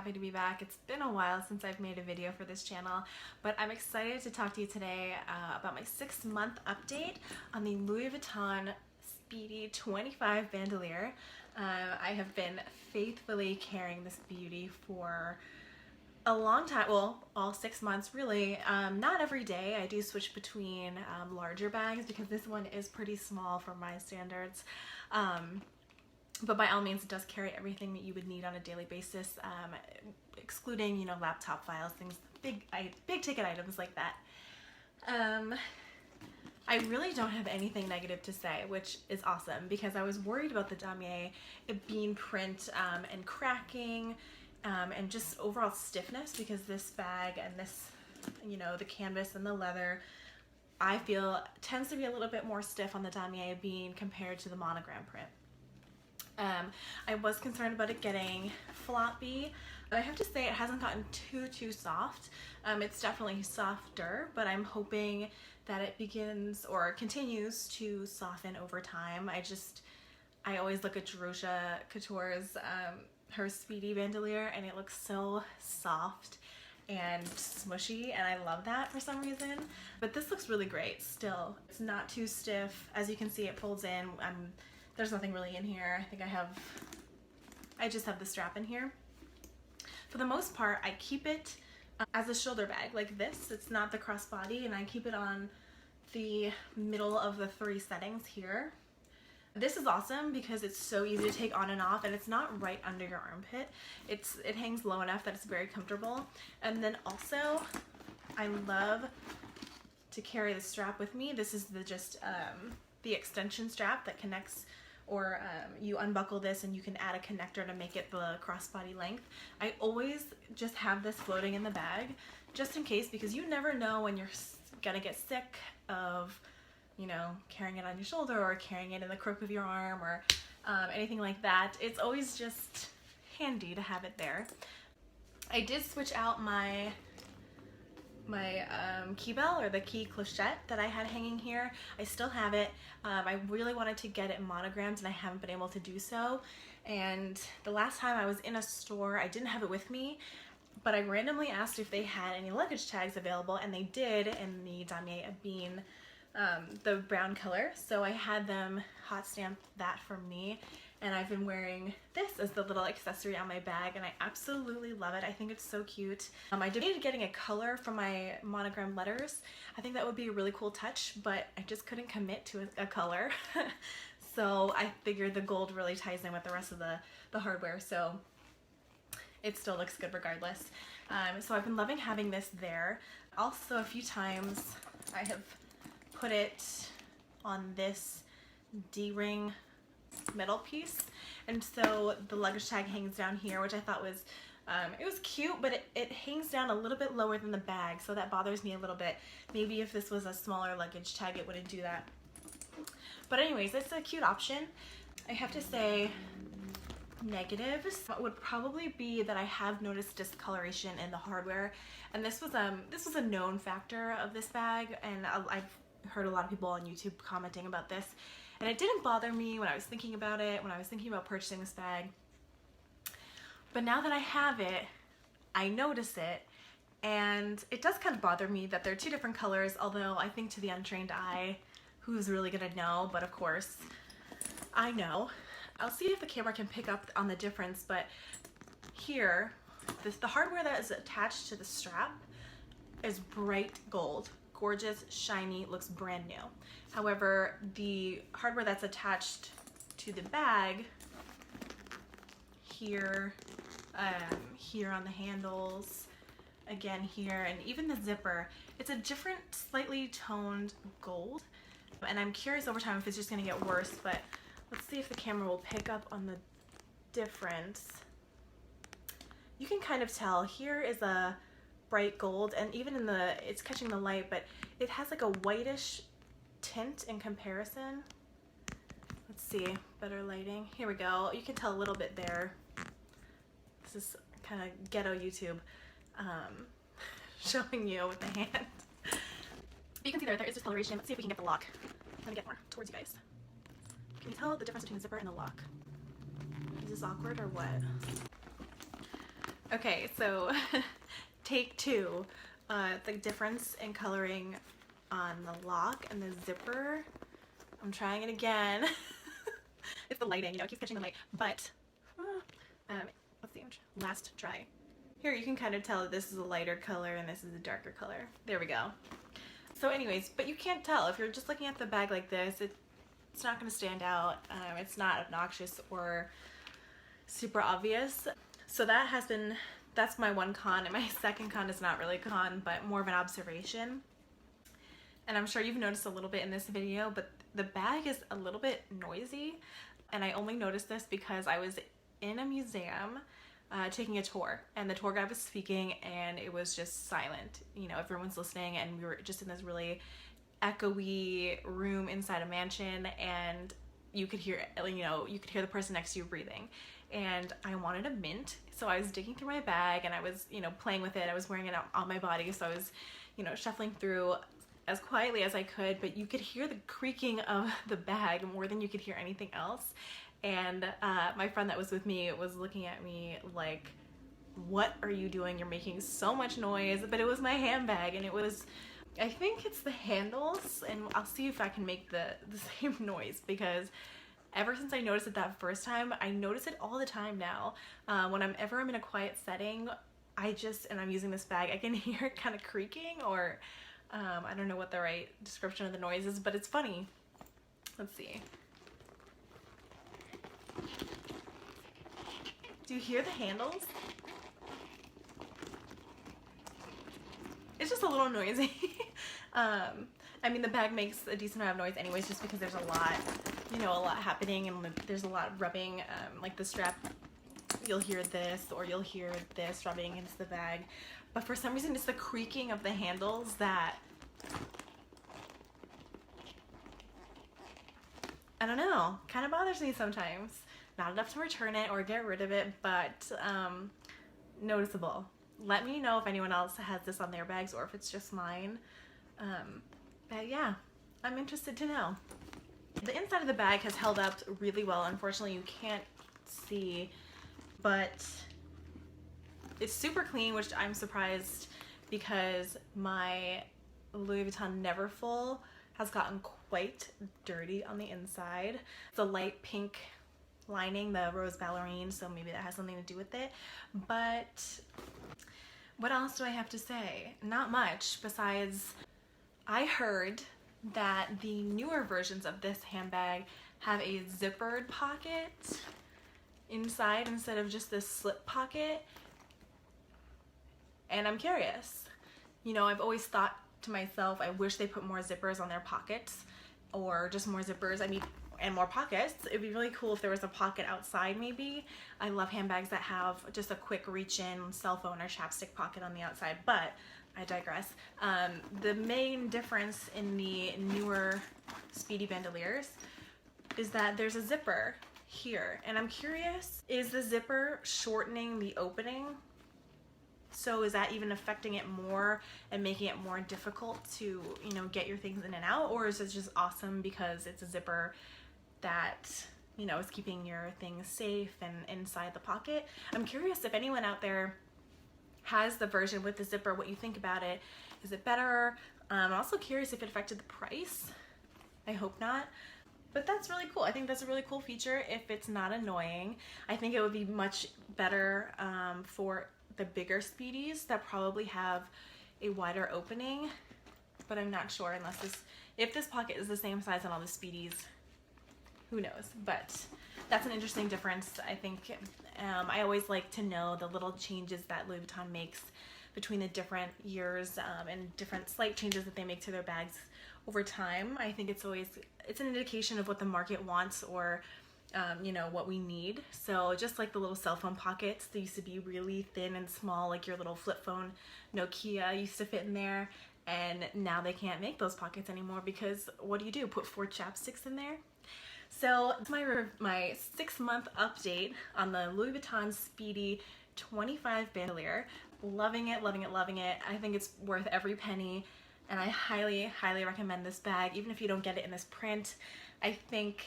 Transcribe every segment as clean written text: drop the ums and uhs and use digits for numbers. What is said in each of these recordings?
happy to be back. It's been a while since I've made a video for this channel, but I'm excited to talk to you today about my 6-month update on the Louis Vuitton Speedy 25 Bandouliere. I have been faithfully carrying this beauty for a long time, well, all 6 months really. Not every day. I do switch between larger bags because this one is pretty small for my standards. But by all means, it does carry everything that you would need on a daily basis, excluding, you know, laptop files, things, big ticket items like that. I really don't have anything negative to say, which is awesome because I was worried about the damier, it being print and cracking and just overall stiffness, because this bag and this, you know, the canvas and the leather, I feel tends to be a little bit more stiff on the damier being compared to the monogram print. I was concerned about it getting floppy. I have to say it hasn't gotten too soft. It's definitely softer, but I'm hoping that it begins or continues to soften over time. I always look at Jerusha Couture's, her Speedy Bandouliere, and it looks so soft and smushy, and I love that for some reason. But this looks really great still. It's not too stiff. As you can see, it folds in. There's nothing really in here. I think I just have the strap in here. For the most part, I keep it as a shoulder bag like this. It's not the crossbody, and I keep it on the middle of the 3 settings here. This is awesome because it's so easy to take on and off, and it's not right under your armpit. It hangs low enough that it's very comfortable. And then also, I love to carry the strap with me. This is the extension strap that connects, or you unbuckle this and you can add a connector to make it the crossbody length. I always just have this floating in the bag just in case, because you never know when you're gonna get sick of, you know, carrying it on your shoulder or carrying it in the crook of your arm or anything like that. It's always just handy to have it there. I did switch out my key bell, or the key clochette that I had hanging here. I still have it. I really wanted to get it monogrammed, and I haven't been able to do so. And the last time I was in a store, I didn't have it with me, but I randomly asked if they had any luggage tags available, and they did, in the damier being the brown color. So I had them hot stamp that for me, and I've been wearing this as the little accessory on my bag, and I absolutely love it. I think it's so cute. I debated getting a color for my monogram letters. I think that would be a really cool touch, but I just couldn't commit to a color. So I figured the gold really ties in with the rest of the hardware, so it still looks good regardless. So I've been loving having this there. Also, a few times I have put it on this D-ring middle piece, and so the luggage tag hangs down here, which I thought was it was cute, but it hangs down a little bit lower than the bag, so that bothers me a little bit. Maybe if this was a smaller luggage tag, it wouldn't do that. But anyways, it's a cute option. I have to say, negatives would probably be that I have noticed discoloration in the hardware, and this was a known factor of this bag, and I've heard a lot of people on YouTube commenting about this. And it didn't bother me when I was thinking about it, when I was thinking about purchasing this bag. But now that I have it, I notice it, and it does kind of bother me that they're 2 different colors, although I think to the untrained eye, who's really gonna know? But of course, I know. I'll see if the camera can pick up on the difference, but here, the hardware that is attached to the strap is bright gold. Gorgeous, shiny, looks brand new. However, the hardware that's attached to the bag, here, here on the handles, again here, and even the zipper, it's a different, slightly toned gold. And I'm curious over time if it's just gonna get worse, but let's see if the camera will pick up on the difference. You can kind of tell, here is a bright gold, and even in it's catching the light, but it has like a whitish tint in comparison. Let's see, better lighting. Here we go. You can tell a little bit there. This is kind of ghetto YouTube showing you with the hand. You can see there is discoloration. Let's see if we can get the lock. Let me get more towards you guys. Can you tell the difference between the zipper and the lock? Is this awkward or what? Okay, so take two. The difference in coloring on the lock and the zipper. I'm trying it again. It's the lighting, you know, it keeps catching the light, but let's see, last try. Here you can kind of tell that this is a lighter color and this is a darker color. There we go. So anyways, but you can't tell. If you're just looking at the bag like this, it's not going to stand out. It's not obnoxious or super obvious. So that's my one con, and my second con is not really a con, but more of an observation. And I'm sure you've noticed a little bit in this video, but the bag is a little bit noisy. And I only noticed this because I was in a museum taking a tour, and the tour guide was speaking and it was just silent. You know, everyone's listening, and we were just in this really echoey room inside a mansion, and you could hear, you know, you could hear the person next to you breathing. And I wanted a mint, so I was digging through my bag and I was, you know, playing with it. I was wearing it on my body, so I was, you know, shuffling through as quietly as I could, but you could hear the creaking of the bag more than you could hear anything else. And my friend that was with me was looking at me like, what are you doing? You're making so much noise. But it was my handbag, and it was, I think it's the handles, and I'll see if I can make the same noise, because ever since I noticed it that first time, I notice it all the time now. When I'm in a quiet setting, and I'm using this bag, I can hear it kind of creaking, or I don't know what the right description of the noise is, but it's funny. Let's see. Do you hear the handles? It's just a little noisy. I mean, the bag makes a decent amount of noise anyways, just because there's a lot, you know, a lot happening, and there's a lot rubbing, like the strap, you'll hear this, or you'll hear this rubbing against the bag. But for some reason, it's the creaking of the handles that, I don't know, kind of bothers me sometimes. Not enough to return it or get rid of it, but noticeable. Let me know if anyone else has this on their bags, or if it's just mine. But yeah, I'm interested to know. The inside of the bag has held up really well. Unfortunately, you can't see, but it's super clean, which I'm surprised, because my Louis Vuitton Neverfull has gotten quite dirty on the inside. It's a light pink lining, the rose ballerine, so maybe that has something to do with it. But what else do I have to say? Not much, besides I heard that the newer versions of this handbag have a zippered pocket inside instead of just this slip pocket, and I'm curious. You know, I've always thought to myself, I wish they put more zippers on their pockets, or just more zippers, I mean, and more pockets. It'd be really cool if there was a pocket outside maybe. I love handbags that have just a quick reach-in cell phone or chapstick pocket on the outside, but I digress. The main difference in the newer Speedy bandoliers is that there's a zipper here, and I'm curious, is the zipper shortening the opening? So is that even affecting it more and making it more difficult to, you know, get your things in and out? Or is it just awesome because it's a zipper that, you know, is keeping your things safe and inside the pocket? I'm curious if anyone out there has the version with the zipper, what you think about it. Is it better? I'm also curious if it affected the price. I hope not. But that's really cool. I think that's a really cool feature if it's not annoying. I think it would be much better for the bigger Speedies that probably have a wider opening, but I'm not sure if this pocket is the same size on all the Speedies, who knows. But that's an interesting difference. I think I always like to know the little changes that Louis Vuitton makes between the different years, and different slight changes that they make to their bags over time. I think it's an indication of what the market wants, or you know, what we need. So just like the little cell phone pockets, they used to be really thin and small, like your little flip phone Nokia used to fit in there, and now they can't make those pockets anymore, because what do? Put 4 chapsticks in there? So it's my 6-month update on the Louis Vuitton Speedy 25 bandoliere. Loving it, loving it, loving it. I think it's worth every penny, and I highly, highly recommend this bag, even if you don't get it in this print. I think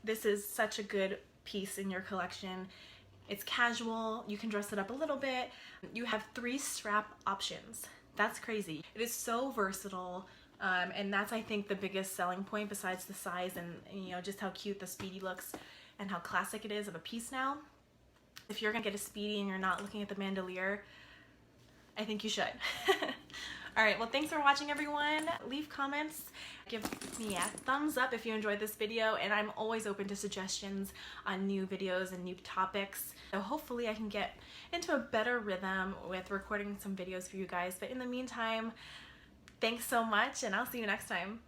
this is such a good piece in your collection. It's casual, you can dress it up a little bit. You have 3 strap options. That's crazy. It is so versatile. And that's, I think, the biggest selling point besides the size and you know, just how cute the Speedy looks and how classic it is of a piece now. If you're gonna get a Speedy and you're not looking at the bandouliere, I think you should. All right, well, thanks for watching, everyone. Leave comments, give me a thumbs up if you enjoyed this video, and I'm always open to suggestions on new videos and new topics. So hopefully I can get into a better rhythm with recording some videos for you guys. But in the meantime, thanks so much, and I'll see you next time.